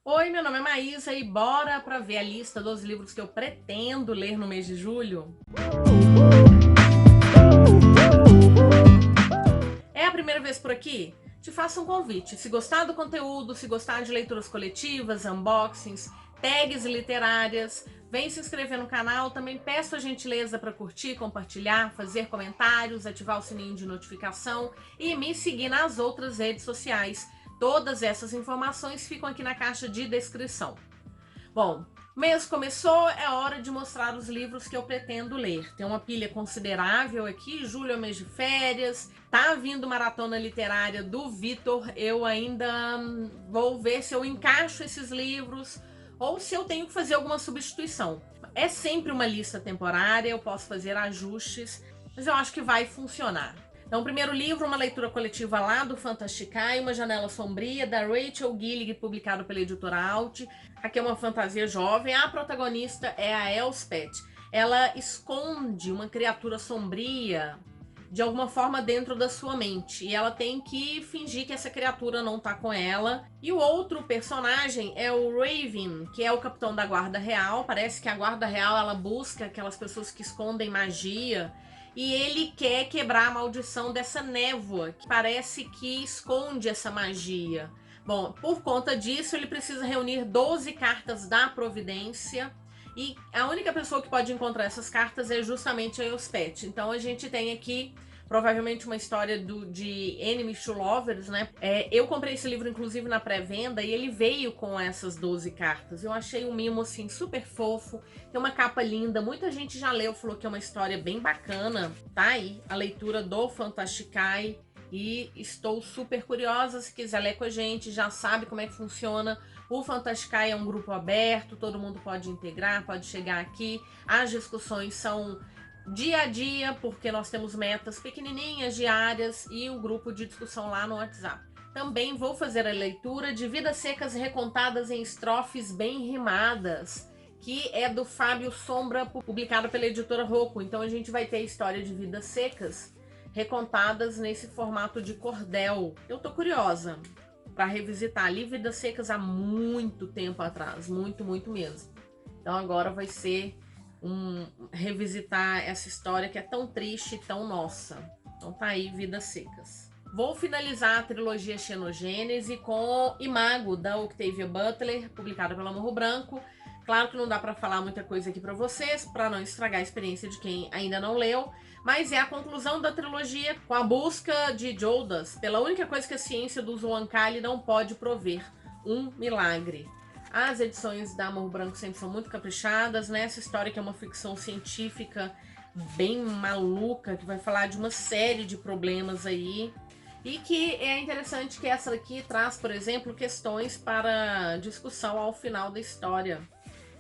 Oi, meu nome é Maísa e bora para ver a lista dos livros que eu pretendo ler no mês de julho? É a primeira vez por aqui? Te faço um convite. Se gostar do conteúdo, se gostar de leituras coletivas, unboxings, tags literárias, vem se inscrever no canal. Também peço a gentileza para curtir, compartilhar, fazer comentários, ativar o sininho de notificação e me seguir nas outras redes sociais. Todas essas informações ficam aqui na caixa de descrição. Bom, o mês começou, é hora de mostrar os livros que eu pretendo ler. Tem uma pilha considerável aqui, julho é mês de férias, tá vindo maratona literária do Vitor, eu ainda vou ver se eu encaixo esses livros ou se eu tenho que fazer alguma substituição. É sempre uma lista temporária, eu posso fazer ajustes, mas eu acho que vai funcionar. Então, o primeiro livro, uma leitura coletiva lá do Fantasticai, Uma Janela Sombria, da Rachel Gillig, publicado pela editora Alt. Aqui é uma fantasia jovem. A protagonista é a Elspeth. Ela esconde uma criatura sombria de alguma forma dentro da sua mente. E ela tem que fingir que essa criatura não tá com ela. E o outro personagem é o Raven, que é o capitão da Guarda Real. Parece que a Guarda Real ela busca aquelas pessoas que escondem magia. E ele quer quebrar a maldição dessa névoa, que parece que esconde essa magia. Bom, por conta disso, ele precisa reunir 12 cartas da Providência. E a única pessoa que pode encontrar essas cartas é justamente a Elspeth. Então a gente tem aqui provavelmente uma história de Enemies to Lovers, né? Eu comprei esse livro, inclusive, na pré-venda, e ele veio com essas 12 cartas. Eu achei um mimo, assim, super fofo. Tem uma capa linda, muita gente já leu, falou que é uma história bem bacana. Tá aí a leitura do Fantasticai. E estou super curiosa, se quiser ler com a gente, já sabe como é que funciona. O Fantasticai é um grupo aberto, todo mundo pode integrar, pode chegar aqui. As discussões são dia a dia, porque nós temos metas pequenininhas, diárias, e o grupo de discussão lá no WhatsApp. Também vou fazer a leitura de Vidas Secas Recontadas em Estrofes Bem Rimadas, que é do Fábio Sombra, publicado pela editora Rocco. Então a gente vai ter a história de vidas secas recontadas nesse formato de cordel. Eu tô curiosa para revisitar ali Vidas Secas há muito tempo atrás, muito mesmo. Então agora vai ser revisitar essa história que é tão triste e tão nossa. Então tá aí, Vidas Secas. Vou finalizar a trilogia Xenogênese com Imago, da Octavia Butler, publicada pela Morro Branco. Claro que não dá para falar muita coisa aqui para vocês, para não estragar a experiência de quem ainda não leu, mas é a conclusão da trilogia com a busca de Jodás pela única coisa que a ciência do Zhuangkali não pode prover, um milagre. As edições da Morro Branco sempre são muito caprichadas, né? Essa história que é uma ficção científica bem maluca, que vai falar de uma série de problemas aí. E que é interessante que essa aqui traz, por exemplo, questões para discussão ao final da história.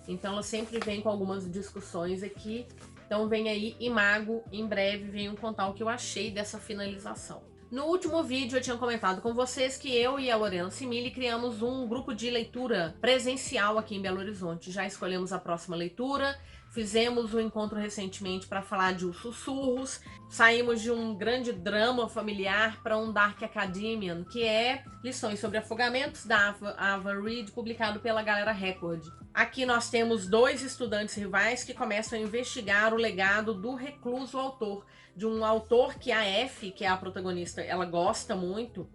Então ela sempre vem com algumas discussões aqui. Então vem aí Imago, em breve venho contar o que eu achei dessa finalização. No último vídeo eu tinha comentado com vocês que eu e a Lorena Simili criamos um grupo de leitura presencial aqui em Belo Horizonte. Já escolhemos a próxima leitura, fizemos um encontro recentemente para falar de Os Sussurros, saímos de um grande drama familiar para um Dark Academian, que é Lições sobre Afogamentos, da Ava Reed, publicado pela Galera Record. Aqui nós temos dois estudantes rivais que começam a investigar o legado do recluso autor, de um autor que a F, que é a protagonista, ela gosta muito,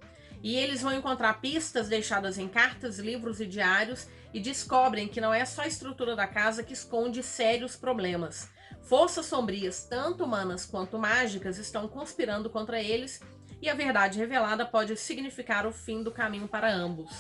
e eles vão encontrar pistas deixadas em cartas, livros e diários e descobrem que não é só a estrutura da casa que esconde sérios problemas. Forças sombrias, tanto humanas quanto mágicas, estão conspirando contra eles e a verdade revelada pode significar o fim do caminho para ambos.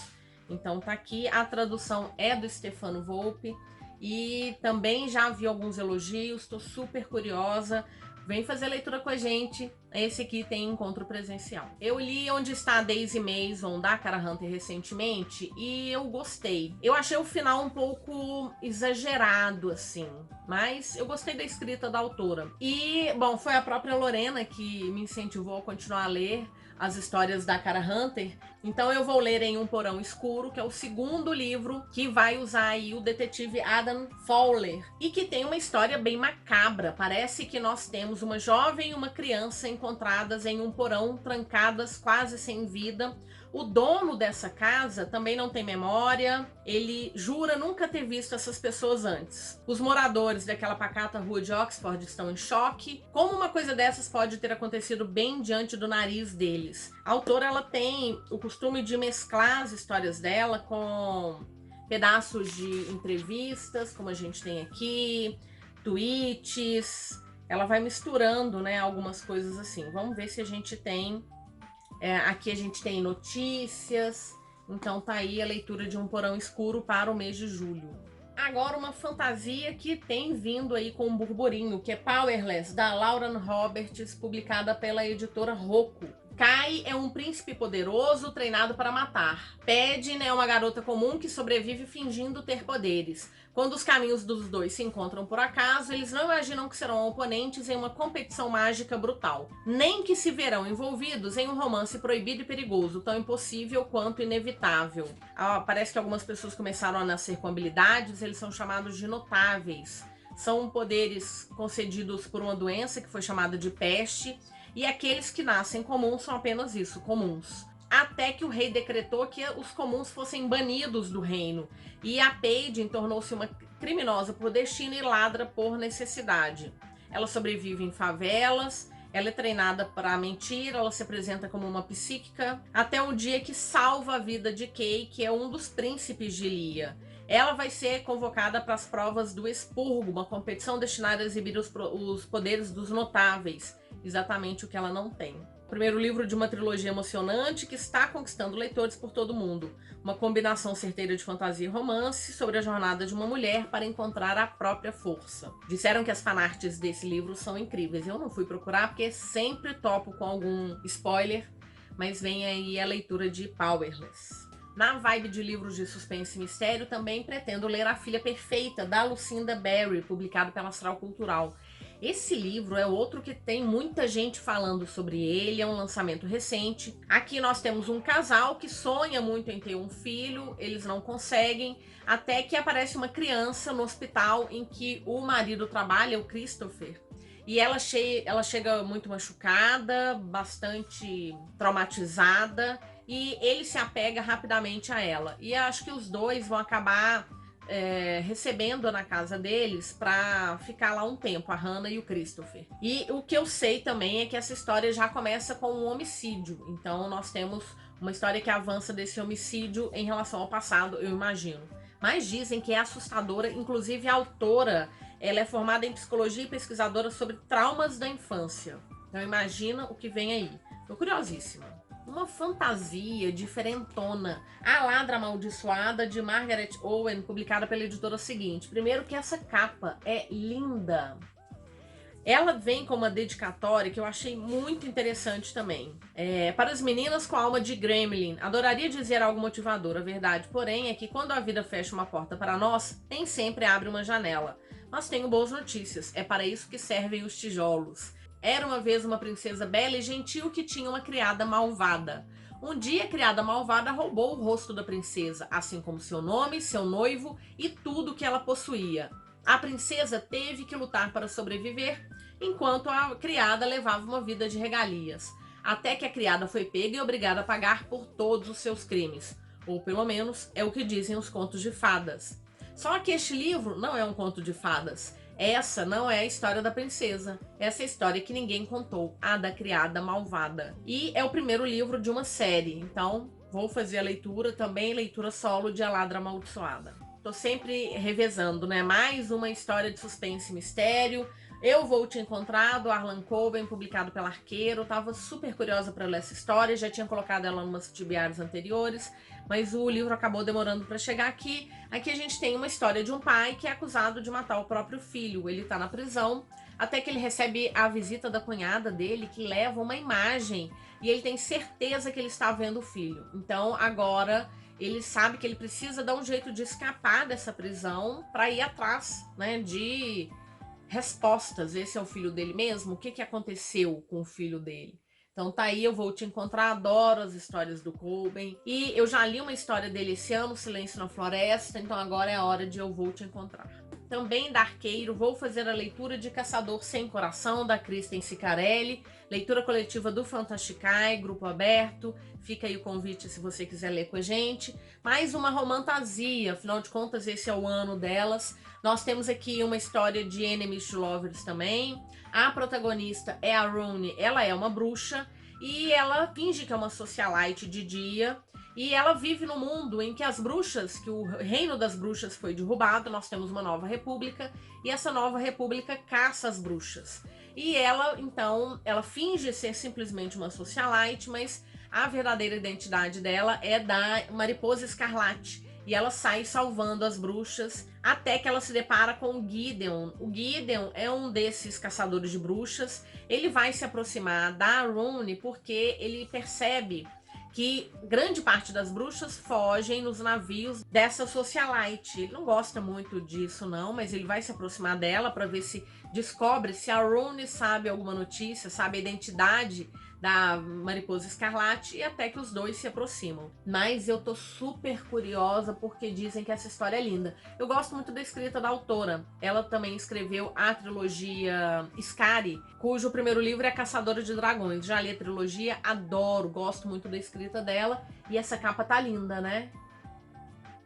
Então tá aqui, a tradução é do Stefano Volpe e também já vi alguns elogios, estou super curiosa. Vem fazer leitura com a gente. Esse aqui tem encontro presencial. Eu li Onde Está a Daisy Mason, da Cara Hunter, recentemente, e eu gostei. Eu achei o final um pouco exagerado, assim, mas eu gostei da escrita da autora. E, bom, foi a própria Lorena que me incentivou a continuar a ler as histórias da Cara Hunter. Então eu vou ler em Um Porão Escuro, que é o segundo livro que vai usar aí o detetive Adam Fowler e que tem uma história bem macabra. Parece que nós temos uma jovem e uma criança encontradas em um porão, trancadas quase sem vida, O dono dessa casa também não tem memória, ele jura nunca ter visto essas pessoas antes. Os moradores daquela pacata rua de Oxford estão em choque. Como uma coisa dessas pode ter acontecido bem diante do nariz deles? A autora, ela tem o costume de mesclar as histórias dela com pedaços de entrevistas, como a gente tem aqui, tweets. Ela vai misturando, né, algumas coisas assim. Vamos ver se a gente tem... aqui a gente tem notícias, então tá aí a leitura de Um Porão Escuro para o mês de julho. Agora uma fantasia que tem vindo aí com um burburinho, que é Powerless, da Lauren Roberts, publicada pela editora Rocco. Kai é um príncipe poderoso treinado para matar. Padden é uma garota comum que sobrevive fingindo ter poderes. Quando os caminhos dos dois se encontram por acaso, eles não imaginam que serão oponentes em uma competição mágica brutal, nem que se verão envolvidos em um romance proibido e perigoso, tão impossível quanto inevitável. Parece que algumas pessoas começaram a nascer com habilidades, eles são chamados de notáveis. São poderes concedidos por uma doença que foi chamada de peste, e aqueles que nascem comuns são apenas isso, comuns. Até que o rei decretou que os comuns fossem banidos do reino. E a Padden tornou-se uma criminosa por destino e ladra por necessidade. Ela sobrevive em favelas, ela é treinada para mentir, ela se apresenta como uma psíquica, até um dia que salva a vida de Kay, que é um dos príncipes de Lia. Ela vai ser convocada para as provas do expurgo, uma competição destinada a exibir os poderes dos notáveis, exatamente o que ela não tem. Primeiro livro de uma trilogia emocionante que está conquistando leitores por todo o mundo. Uma combinação certeira de fantasia e romance sobre a jornada de uma mulher para encontrar a própria força. Disseram que as fanarts desse livro são incríveis. Eu não fui procurar porque sempre topo com algum spoiler, mas vem aí a leitura de Powerless. Na vibe de livros de suspense e mistério, também pretendo ler A Filha Perfeita, da Lucinda Berry, publicado pela Astral Cultural. Esse livro é outro que tem muita gente falando sobre ele, é um lançamento recente. Aqui nós temos um casal que sonha muito em ter um filho, eles não conseguem, até que aparece uma criança no hospital em que o marido trabalha, o Christopher, e ela chega muito machucada, bastante traumatizada, e ele se apega rapidamente a ela. E acho que os dois vão acabar recebendo na casa deles para ficar lá um tempo, a Hannah e o Christopher. E o que eu sei também é que essa história já começa com um homicídio. Então nós temos uma história que avança desse homicídio em relação ao passado, eu imagino. Mas dizem que é assustadora, inclusive a autora, ela é formada em psicologia e pesquisadora sobre traumas da infância. Então imagina o que vem aí. Tô curiosíssima. Uma fantasia diferentona, A Ladra Amaldiçoada, de Margaret Owen, publicada pela editora Seguinte. Primeiro que essa capa é linda. Ela vem com uma dedicatória que eu achei muito interessante também. Para as meninas com a alma de gremlin, adoraria dizer algo motivador. A verdade, porém, é que quando a vida fecha uma porta para nós, nem sempre abre uma janela. Mas tenho boas notícias, é para isso que servem os tijolos. Era uma vez uma princesa bela e gentil que tinha uma criada malvada. Um dia a criada malvada roubou o rosto da princesa, assim como seu nome, seu noivo e tudo que ela possuía. A princesa teve que lutar para sobreviver, enquanto a criada levava uma vida de regalias. Até que a criada foi pega e obrigada a pagar por todos os seus crimes. Ou pelo menos é o que dizem os contos de fadas. Só que este livro não é um conto de fadas. Essa não é a história da princesa. Essa é a história que ninguém contou, a da criada malvada. E é o primeiro livro de uma série, então vou fazer a leitura, também leitura solo de A Ladra Amaldiçoada. Tô sempre revezando, né? Mais uma história de suspense e mistério. Eu Vou Te Encontrar, do Harlan Coben, publicado pela Arqueiro. Tava super curiosa para ler essa história, já tinha colocado ela em umas tibiárias anteriores, mas o livro acabou demorando para chegar aqui. Aqui a gente tem uma história de um pai que é acusado de matar o próprio filho. Ele tá na prisão, até que ele recebe a visita da cunhada dele, que leva uma imagem, e ele tem certeza que ele está vendo o filho. Então agora ele sabe que ele precisa dar um jeito de escapar dessa prisão para ir atrás, né, de respostas. Esse é o filho dele mesmo? O que aconteceu com o filho dele? Então tá aí, Eu Vou Te Encontrar. Adoro as histórias do Coben. E eu já li uma história dele esse ano, Silêncio na Floresta. Então agora é a hora de Eu Vou Te Encontrar. também da Arqueiro, vou fazer a leitura de Caçador Sem Coração, da Kristen Ciccarelli, leitura coletiva do Fantasticai, grupo aberto, fica aí o convite se você quiser ler com a gente. Mais uma romantasia, afinal de contas esse é o ano delas. Nós temos aqui uma história de Enemies to Lovers também. A protagonista é a Rune, ela é uma bruxa e ela finge que é uma socialite de dia. E ela vive no mundo em que as bruxas, que o reino das bruxas foi derrubado, nós temos uma nova república, e essa nova república caça as bruxas. E ela, então, ela finge ser simplesmente uma socialite, mas a verdadeira identidade dela é da Mariposa Escarlate. E ela sai salvando as bruxas, até que ela se depara com o Gideon. O Gideon é um desses caçadores de bruxas. Ele vai se aproximar da Rune porque ele percebe que grande parte das bruxas fogem nos navios dessa socialite. Ele não gosta muito disso não, mas ele vai se aproximar dela para ver se descobre se a Rune sabe alguma notícia, sabe a identidade da Mariposa Escarlate, e até que os dois se aproximam. Mas eu tô super curiosa porque dizem que essa história é linda. Eu gosto muito da escrita da autora. Ela também escreveu a trilogia Skari, cujo primeiro livro é Caçadora de Dragões. Já li a trilogia, adoro, gosto muito da escrita dela, e essa capa tá linda, né?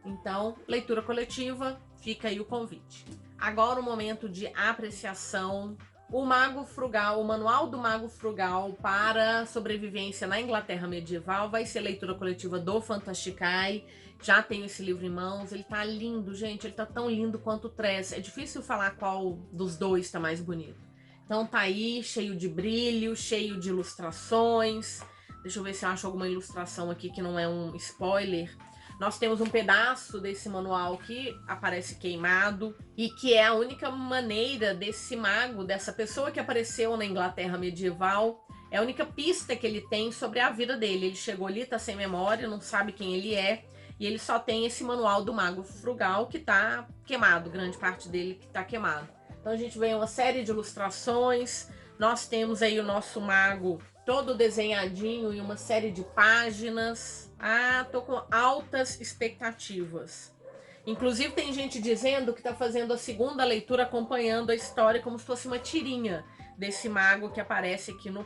Então, leitura coletiva, fica aí o convite. Agora o momento de apreciação. O Mago Frugal, o Manual do Mago Frugal para Sobrevivência na Inglaterra Medieval, vai ser leitura coletiva do Fantasticai. Já tenho esse livro em mãos, ele tá lindo, gente, ele tá tão lindo quanto o Tress. É difícil falar qual dos dois tá mais bonito. Então tá aí, cheio de brilho, cheio de ilustrações. Deixa eu ver se eu acho alguma ilustração aqui que não é um spoiler. Nós temos um pedaço desse manual que aparece queimado e que é a única maneira desse mago, dessa pessoa que apareceu na Inglaterra medieval, é a única pista que ele tem sobre a vida dele. Ele chegou ali, tá sem memória, não sabe quem ele é, e ele só tem esse manual do Mago Frugal que tá queimado, grande parte dele que tá queimado. Então a gente vê uma série de ilustrações, nós temos aí o nosso mago todo desenhadinho em uma série de páginas. Ah, tô com altas expectativas. Inclusive tem gente dizendo que tá fazendo a segunda leitura acompanhando a história como se fosse uma tirinha desse mago que aparece aqui no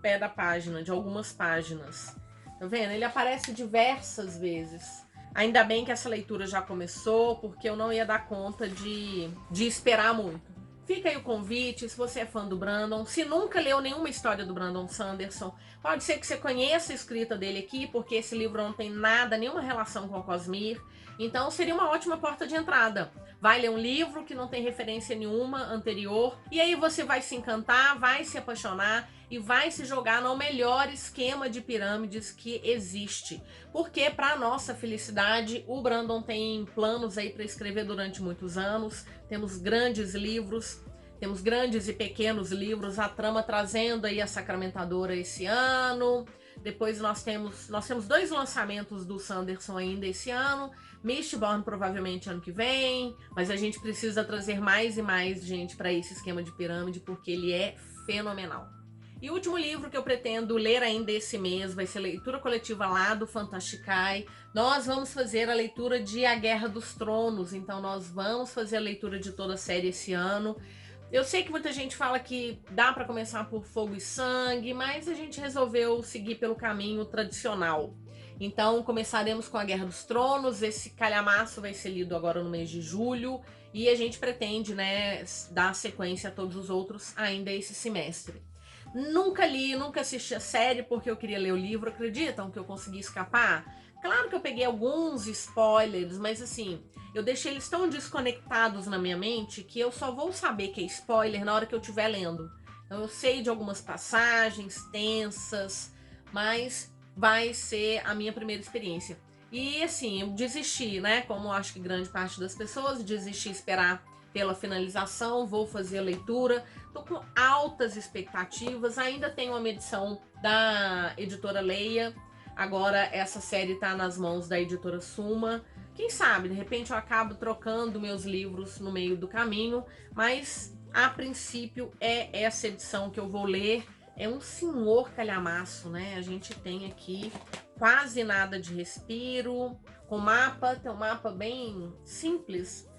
pé da página, de algumas páginas. Tá vendo? Ele aparece diversas vezes. Ainda bem que essa leitura já começou, porque eu não ia dar conta de esperar muito. Fica aí o convite, se você é fã do Brandon, se nunca leu nenhuma história do Brandon Sanderson, pode ser que você conheça a escrita dele aqui, porque esse livro não tem nada, nenhuma relação com a Cosmere, então seria uma ótima porta de entrada. Vai ler um livro que não tem referência nenhuma anterior, e aí você vai se encantar, vai se apaixonar e vai se jogar no melhor esquema de pirâmides que existe. Porque, para nossa felicidade, o Brandon tem planos aí para escrever durante muitos anos. Temos grandes livros, temos grandes e pequenos livros, a trama trazendo aí a Sacramentadora esse ano. Depois nós temos 2 lançamentos do Sanderson ainda esse ano. Mistborn provavelmente ano que vem, mas a gente precisa trazer mais e mais gente para esse esquema de pirâmide porque ele é fenomenal. E o último livro que eu pretendo ler ainda esse mês vai ser a leitura coletiva lá do Fantasticai. Nós vamos fazer a leitura de A Guerra dos Tronos, então nós vamos fazer a leitura de toda a série esse ano. Eu sei que muita gente fala que dá para começar por Fogo e Sangue, mas a gente resolveu seguir pelo caminho tradicional. Então começaremos com A Guerra dos Tronos, esse calhamaço vai ser lido agora no mês de julho, e a gente pretende, né, dar sequência a todos os outros ainda esse semestre. Nunca li, nunca assisti a série porque eu queria ler o livro. Acreditam que eu consegui escapar? Claro que eu peguei alguns spoilers, mas assim, eu deixei eles tão desconectados na minha mente que eu só vou saber que é spoiler na hora que eu estiver lendo. Então eu sei de algumas passagens tensas, mas vai ser a minha primeira experiência. E assim, eu desisti, né? Como acho que grande parte das pessoas, desisti de esperar pela finalização, vou fazer a leitura, tô com altas expectativas, ainda tenho uma edição da editora Leia, agora essa série tá nas mãos da editora Suma, quem sabe, de repente eu acabo trocando meus livros no meio do caminho, mas a princípio é essa edição que eu vou ler, é um senhor calhamaço, né, a gente tem aqui quase nada de respiro, com mapa, tem um mapa bem simples,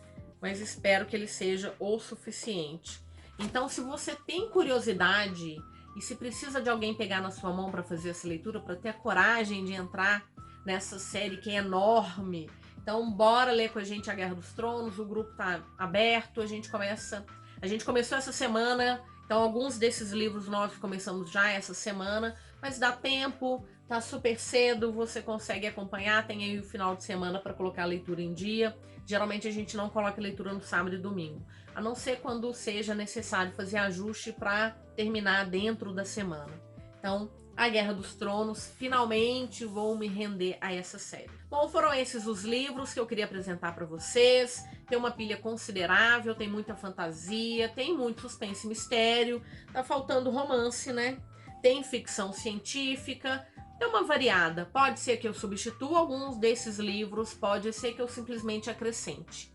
mas espero que ele seja o suficiente. Então, se você tem curiosidade e se precisa de alguém pegar na sua mão para fazer essa leitura, para ter a coragem de entrar nessa série que é enorme, então bora ler com a gente A Guerra dos Tronos. O grupo tá aberto, a gente começou essa semana, então alguns desses livros nós começamos já essa semana, mas dá tempo, tá super cedo, você consegue acompanhar, tem aí o final de semana para colocar a leitura em dia. Geralmente a gente não coloca a leitura no sábado e domingo, a não ser quando seja necessário fazer ajuste para terminar dentro da semana. Então, A Guerra dos Tronos, finalmente vou me render a essa série. Bom, foram esses os livros que eu queria apresentar para vocês. Tem uma pilha considerável, tem muita fantasia, tem muito suspense e mistério, tá faltando romance, né? Tem ficção científica, é uma variada. Pode ser que eu substitua alguns desses livros, pode ser que eu simplesmente acrescente.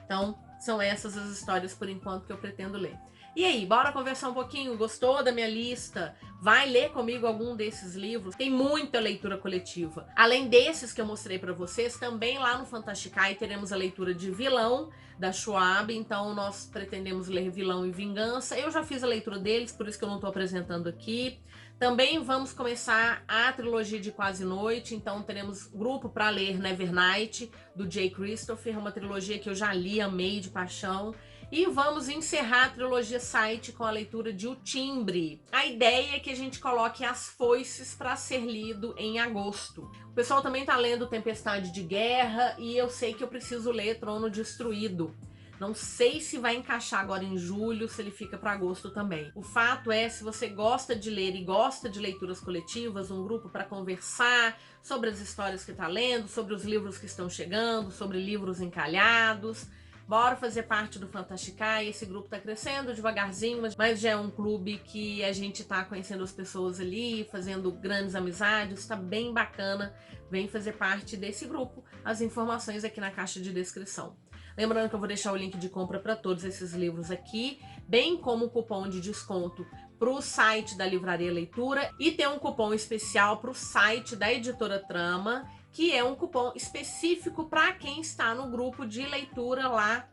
Então, são essas as histórias por enquanto que eu pretendo ler. E aí, bora conversar um pouquinho? Gostou da minha lista? Vai ler comigo algum desses livros? Tem muita leitura coletiva. Além desses que eu mostrei para vocês, também lá no Fantasticai teremos a leitura de Vilão, da Schwab. Então nós pretendemos ler Vilão e Vingança. Eu já fiz a leitura deles, por isso que eu não estou apresentando aqui. Também vamos começar a trilogia de Quase Noite, então teremos grupo para ler Nevernight, do Jay Christopher, uma trilogia que eu já li, amei de paixão. E vamos encerrar a trilogia Sight com a leitura de O Timbre. A ideia é que a gente coloque As Foices para ser lido em agosto. O pessoal também está lendo Tempestade de Guerra e eu sei que eu preciso ler Trono Destruído. Não sei se vai encaixar agora em julho, se ele fica para agosto também. O fato é, se você gosta de ler e gosta de leituras coletivas, um grupo para conversar sobre as histórias que está lendo, sobre os livros que estão chegando, sobre livros encalhados, bora fazer parte do Fantasticai. Esse grupo tá crescendo devagarzinho, mas já é um clube que a gente tá conhecendo as pessoas ali, fazendo grandes amizades, tá bem bacana. Vem fazer parte desse grupo. As informações aqui na caixa de descrição. Lembrando que eu vou deixar o link de compra para todos esses livros aqui, bem como o cupom de desconto para o site da Livraria Leitura, e tem um cupom especial para o site da Editora Trama, que é um cupom específico para quem está no grupo de leitura lá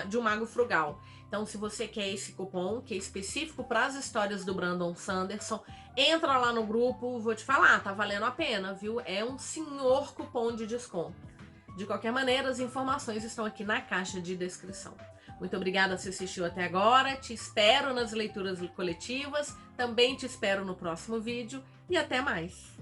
de O Mago Frugal. Então, se você quer esse cupom, que é específico para as histórias do Brandon Sanderson, entra lá no grupo, vou te falar, tá valendo a pena, viu? É um senhor cupom de desconto. De qualquer maneira, as informações estão aqui na caixa de descrição. Muito obrigada se assistiu até agora, te espero nas leituras coletivas, também te espero no próximo vídeo e até mais!